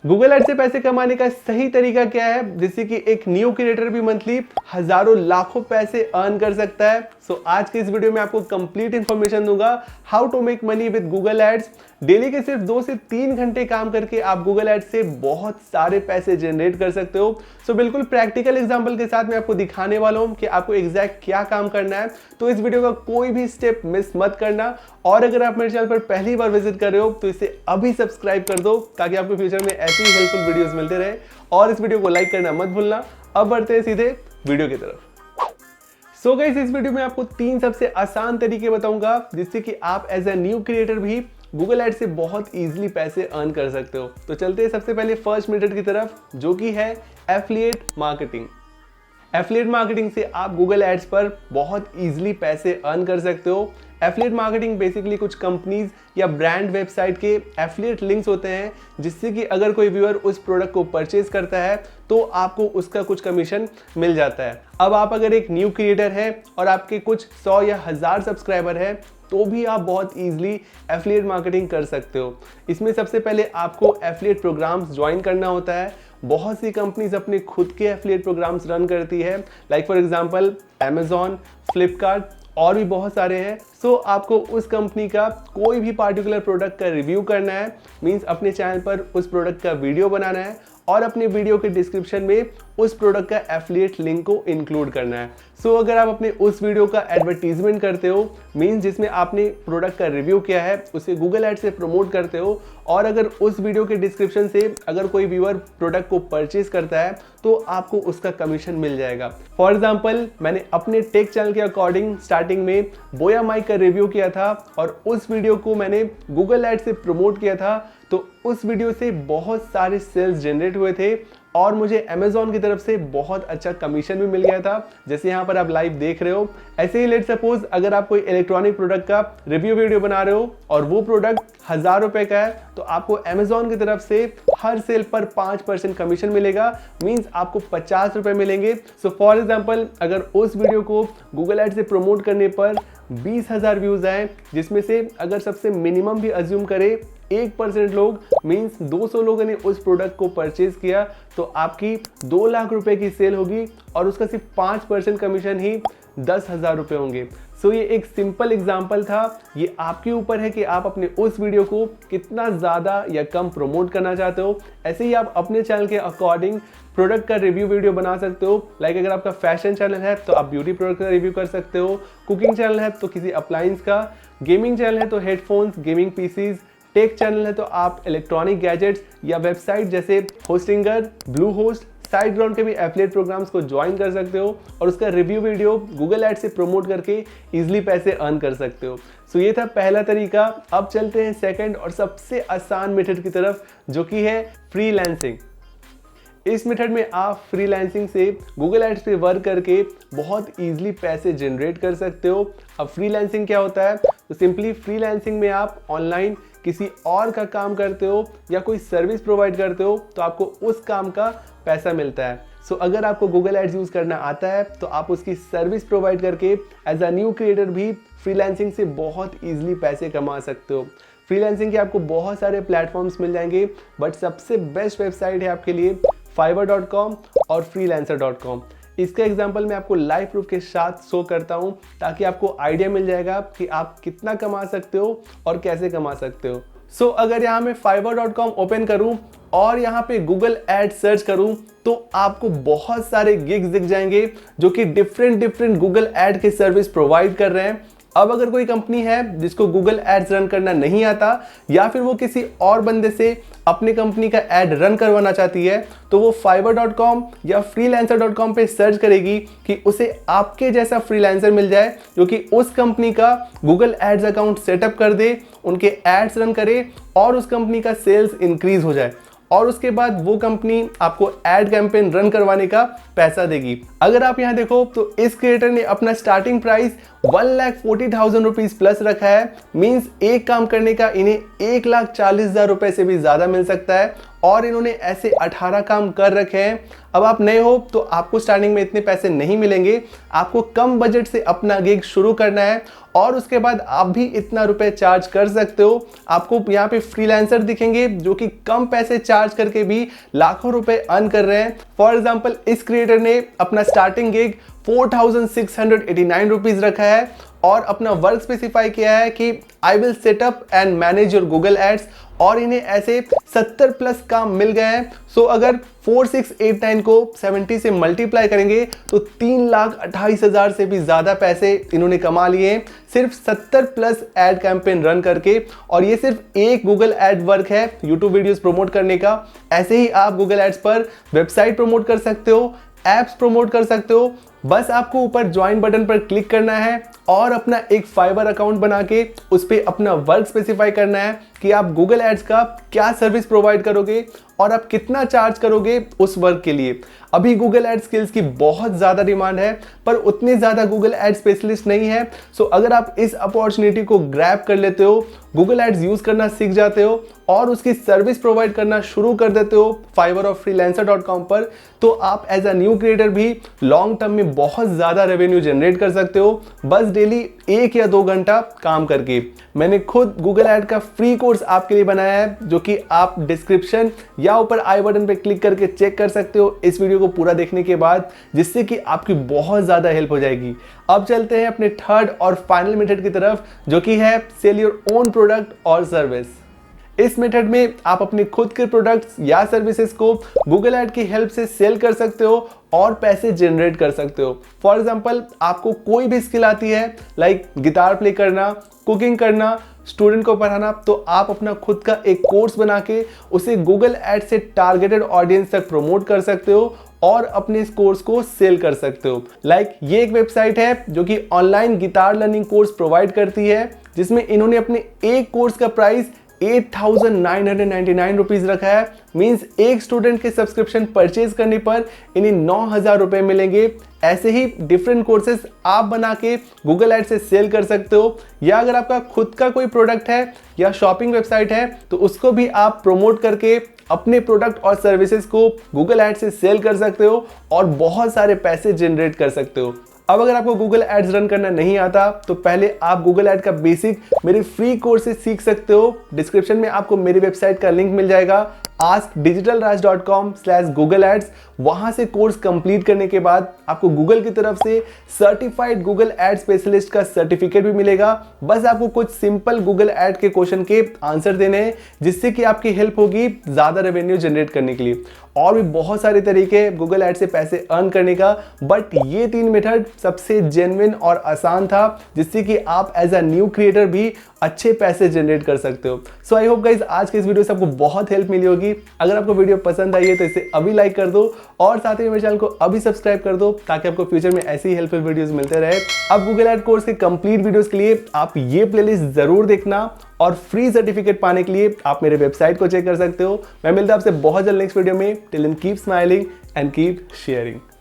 Google ad से पैसे कमाने का सही तरीका क्या है, जिससे कि एक न्यू क्रिएटर भी मंथली हजारों लाखों पैसे अर्न कर सकता है। सो आज के इस वीडियो में आपको कंप्लीट इंफॉर्मेशन दूंगा how to make money with Google Ads. Daily के सिर्फ 2 से 3 घंटे काम करके आप गूगल एड्स से बहुत सारे पैसे जनरेट कर सकते हो। सो बिल्कुल प्रैक्टिकल एग्जांपल के साथ मैं आपको दिखाने वाला हूं कि आपको एग्जैक्ट क्या काम करना है। तो इस वीडियो का कोई भी स्टेप मिस मत करना, और अगर आप मेरे चैनल पर पहली बार विजिट कर रहे हो तो इसे अभी सब्सक्राइब कर दो ताकि आपको फ्यूचर में ऐसी ही हेल्पफुल वीडियोस मिलते रहे। और इस वीडियो को लाइक करना मत भूलना। अब बढ़ते हैं सीधे वीडियो की तरफ। सो गाइस, इस वीडियो में आपको 3 सबसे आसान तरीके बताऊंगा जिससे कि आप एज ए न्यू क्रिएटर भी गूगल एड से बहुत इजीली पैसे अर्न कर सकते हो। तो चलते हैं सबसे पहले फर्स्ट मेथड की तरफ, जो कि है एफिलिएट मार्केटिंग। एफिलिएट मार्केटिंग से आप गूगल एड्स पर बहुत इजीली पैसे अर्न कर सकते हो। एफिलिएट मार्केटिंग बेसिकली कुछ कंपनीज या ब्रांड वेबसाइट के एफिलिएट लिंक्स होते हैं, जिससे कि अगर कोई व्यूअर उस प्रोडक्ट को परचेज करता है तो आपको उसका कुछ कमीशन मिल जाता है। अब आप अगर एक न्यू क्रिएटर है और आपके कुछ 100 या 1000 सब्सक्राइबर है तो भी आप बहुत इजीली एफिलिएट मार्केटिंग कर सकते हो। इसमें सबसे पहले आपको एफिलिएट प्रोग्राम्स ज्वाइन करना होता है। बहुत सी कंपनीज अपने खुद के एफिलिएट प्रोग्राम्स रन करती है, like for example Amazon, Flipkart और भी बहुत सारे हैं। सो आपको उस कंपनी का कोई भी पार्टिकुलर प्रोडक्ट का रिव्यू करना है, मींस अपने चैनल पर उस प्रोडक्ट का वीडियो बनाना है और अपने वीडियो के डिस्क्रिप्शन में उस प्रोडक्ट का एफिलिएट लिंक को इंक्लूड करना है। सो अगर आप अपने उस वीडियो का एडवर्टीजमेंट करते हो, मींस जिसमें आपने प्रोडक्ट का रिव्यू किया है उसे गूगल एड से प्रमोट करते हो, और अगर उस वीडियो के डिस्क्रिप्शन से अगर कोई व्यूअर प्रोडक्ट को परचेज करता है तो आपको उसका कमीशन मिल जाएगा। फॉर एग्जाम्पल, मैंने अपने टेक चैनल के अकॉर्डिंग स्टार्टिंग में बोया माइक का रिव्यू किया था और उस वीडियो को मैंने गूगल एड से प्रमोट किया था। तो उस वीडियो से बहुत सारे सेल्स जनरेट हुए थे और मुझे Amazon की तरफ से बहुत अच्छा कमीशन भी मिल गया था, जैसे यहाँ पर आप लाइव देख रहे हो। ऐसे ही लेट सपोज अगर आप कोई इलेक्ट्रॉनिक प्रोडक्ट का रिव्यू वीडियो बना रहे हो और वो प्रोडक्ट 1000 रुपए का है, तो आपको Amazon की तरफ से हर सेल पर 5% कमीशन मिलेगा, मींस आपको 50 रुपए मिलेंगे। सो फॉर एग्जाम्पल, अगर उस वीडियो को गूगल एड से प्रमोट करने पर 20,000 व्यूज आए, जिसमें से अगर सबसे मिनिमम भी अज्यूम करे 1% लोग, मींस 200 लोगों ने उस प्रोडक्ट को परचेज किया, तो आपकी 2 लाख रुपए की सेल होगी और उसका सिर्फ 5% कमीशन ही 10,000 रुपए होंगे। सो ये एक सिंपल एग्जांपल था। ये आपके ऊपर है कि आप अपने उस वीडियो को कितना ज़्यादा या कम प्रमोट करना चाहते हो। ऐसे ही आप अपने चैनल के अकॉर्डिंग प्रोडक्ट का रिव्यू वीडियो बना सकते हो। लाइक अगर आपका फैशन चैनल है तो आप ब्यूटी प्रोडक्ट का रिव्यू कर सकते हो, कुकिंग चैनल है तो किसी अप्लायंस का, गेमिंग चैनल है तो headphones, gaming PCs, tech channel है तो आप इलेक्ट्रॉनिक गैजेट्स या वेबसाइट जैसे Hostinger, Bluehost, SiteGround के भी एफिलिएट प्रोग्राम्स को ज्वाइन कर सकते हो और उसका रिव्यू वीडियो गूगल एड से प्रमोट करके इजीली पैसे अर्न कर सकते हो। सो ये था पहला तरीका। अब चलते हैं सेकंड और सबसे आसान मेथड की तरफ, जो कि है फ्रीलांसिंग। इस मेथड में आप फ्रीलांसिंग से गूगल एड्स पे वर्क करके बहुत इजीली पैसे जनरेट कर सकते हो। अब फ्रीलांसिंग क्या होता है? तो सिंपली फ्रीलांसिंग में आप ऑनलाइन किसी और का काम करते हो या कोई सर्विस प्रोवाइड करते हो तो आपको उस काम का पैसा मिलता है। सो अगर आपको गूगल एड्स यूज करना आता है तो आप उसकी सर्विस प्रोवाइड करके एज अ न्यू क्रिएटर भी फ्रीलांसिंग से बहुत इजीली पैसे कमा सकते हो। फ्रीलांसिंग के आपको बहुत सारे प्लेटफॉर्म्स मिल जाएंगे, बट सबसे बेस्ट वेबसाइट है आपके लिए fiverr.com और freelancer.com। इसका एग्जांपल मैं आपको लाइव प्रूफ के साथ शो करता हूं ताकि आपको आइडिया मिल जाएगा कि आप कितना कमा सकते हो और कैसे कमा सकते हो। सो अगर यहाँ मैं fiverr.com ओपन करूं और यहाँ पे गूगल एड सर्च करूं तो आपको बहुत सारे गिग्स दिख जाएंगे जो कि डिफरेंट गूगल एड के सर्विस प्रोवाइड कर रहे हैं। अब अगर कोई कंपनी है जिसको गूगल एड्स रन करना नहीं आता या फिर वो किसी और बंदे से अपनी कंपनी का एड रन करवाना चाहती है, तो वो fiverr.com या freelancer.com पे सर्च करेगी कि उसे आपके जैसा फ्रीलांसर मिल जाए जो कि उस कंपनी का गूगल एड्स अकाउंट सेटअप कर दे, उनके एड्स रन करे और उस कंपनी का सेल्स इंक्रीज हो जाए, और उसके बाद वो कंपनी आपको एड कैंपेन रन करवाने का पैसा देगी। अगर आप यहाँ देखो तो इस क्रिएटर ने अपना स्टार्टिंग प्राइस 1,40,000 रुपीज प्लस रखा है, मींस एक काम करने का इन्हें 1,40,000 रुपए से भी ज्यादा मिल सकता है और इन्होंने ऐसे 18 काम कर रखे हैं। अब आप नए हो तो आपको स्टार्टिंग में इतने पैसे नहीं मिलेंगे, आपको कम बजट से अपना गिग शुरू करना है और उसके बाद आप भी इतना रुपए चार्ज कर सकते हो। आपको यहाँ पे फ्रीलांसर दिखेंगे जो कि कम पैसे चार्ज करके भी लाखों रुपए अर्न कर रहे हैं। फॉर एग्जाम्पल इस क्रिएटर ने अपना स्टार्टिंग गिग 4,689 रुपीज रखा है और अपना वर्क स्पेसिफाई किया है कि I will set up and manage your Google Ads, और इन्हें ऐसे 70 प्लस काम मिल गए हैं। सो अगर 4689 को 70 से मल्टीप्लाई करेंगे तो 3,28,000 से भी ज्यादा पैसे इन्होंने कमा लिए हैं सिर्फ 70 प्लस एड कैंपेन रन करके। और ये सिर्फ एक गूगल एड वर्क है यूट्यूब वीडियोस प्रमोट करने का। ऐसे ही आप गूगल एड्स पर वेबसाइट प्रमोट कर सकते हो, एप्स प्रमोट कर सकते हो। बस आपको ऊपर ज्वाइन बटन पर क्लिक करना है और अपना एक फाइवर अकाउंट बना के उस पर अपना वर्क स्पेसिफाई करना है कि आप गूगल एड्स का क्या सर्विस प्रोवाइड करोगे और आप कितना चार्ज करोगे उस वर्क के लिए। अभी गूगल एड स्किल्स की बहुत ज़्यादा डिमांड है पर उतने ज़्यादा गूगल एड स्पेशलिस्ट नहीं है। सो अगर आप इस अपॉर्चुनिटी को ग्रैब कर लेते हो, गूगल एड्स यूज़ करना सीख जाते हो और उसकी सर्विस प्रोवाइड करना शुरू कर देते हो फाइवर और freelancer.com पर, तो आप एज अ न्यू क्रिएटर भी लॉन्ग टर्म में बहुत ज़्यादा रेवेन्यू जनरेट कर सकते हो बस डेली 1 या 2 घंटा काम करके। मैंने खुद गूगल एड का फ्री कोर्स आपके लिए बनाया है जो कि आप डिस्क्रिप्शन या ऊपर आई बटन पे क्लिक करके चेक कर सकते हो इस वीडियो को पूरा देखने के बाद, जिससे कि आपकी बहुत ज़्यादा हेल्प हो जाएगी। अब चलते हैं अपने थर्ड और फाइनल मेथड की तरफ जो कि है सेल योर ओन प्रोडक्ट और सर्विस। इस मेथड में आप अपने खुद के प्रोडक्ट्स या सर्विसेज को गूगल एड की हेल्प से सेल कर सकते हो और पैसे जनरेट कर सकते हो। फॉर एग्जाम्पल आपको कोई भी स्किल आती है लाइक गिटार प्ले करना, कुकिंग करना, स्टूडेंट को पढ़ाना, तो आप अपना खुद का एक कोर्स बना के उसे गूगल एड से टारगेटेड ऑडियंस तक प्रमोट कर सकते हो और अपने इस कोर्स को सेल कर सकते हो। ये एक वेबसाइट है जो कि online guitar learning course provide करती है, जिसमें इन्होंने अपने एक कोर्स का प्राइस 8,999 रुपीज रखा है। मींस एक स्टूडेंट के सब्सक्रिप्शन परचेज करने पर इन्हें 9,000 रुपए मिलेंगे। ऐसे ही डिफरेंट कोर्सेज आप बना के गूगल एड से सेल कर सकते हो, या अगर आपका खुद का कोई प्रोडक्ट है या शॉपिंग वेबसाइट है तो उसको भी आप प्रमोट करके अपने प्रोडक्ट और सर्विसेज को गूगल एड से सेल कर सकते हो और बहुत सारे पैसे जनरेट कर सकते हो। अब अगर आपको गूगल एड्स रन करना नहीं आता तो पहले आप गूगल एड का बेसिक मेरे फ्री कोर्स से सीख सकते हो। डिस्क्रिप्शन में आपको मेरी वेबसाइट का लिंक मिल जाएगा askdigitalraj.com/google ads। वहां से कोर्स कंप्लीट करने के बाद आपको गूगल की तरफ से सर्टिफाइड गूगल एड स्पेशलिस्ट का सर्टिफिकेट भी मिलेगा। बस आपको कुछ सिंपल गूगल एड के क्वेश्चन के आंसर देने हैं, जिससे कि आपकी हेल्प होगी ज्यादा रेवेन्यू जनरेट करने के लिए। और भी बहुत सारे तरीके गूगल एड से पैसे अर्न करने का, बट ये 3 मेथड सबसे जेन्युइन और आसान था, जिससे कि आप एज अ न्यू क्रिएटर भी अच्छे पैसे जनरेट कर सकते हो। सो आई होप गाइज आज के इस वीडियो से आपको बहुत हेल्प मिली होगी। अगर आपको वीडियो पसंद आई है तो इसे अभी लाइक कर दो और साथ ही मेरे चैनल को अभी सब्सक्राइब कर दो, ताकि आपको फ्यूचर में ऐसी हेल्पफुल वीडियोस मिलते रहे। अब गूगल एड कोर्स के कंप्लीट वीडियोस के लिए आप ये प्लेलिस्ट जरूर देखना और फ्री सर्टिफिकेट पाने के लिए आप मेरे वेबसाइट को चेक कर सकते हो। मैं मिलता हूं आपसे बहुत जल्द नेक्स्ट वीडियो में। Till then keep smiling and keep sharing.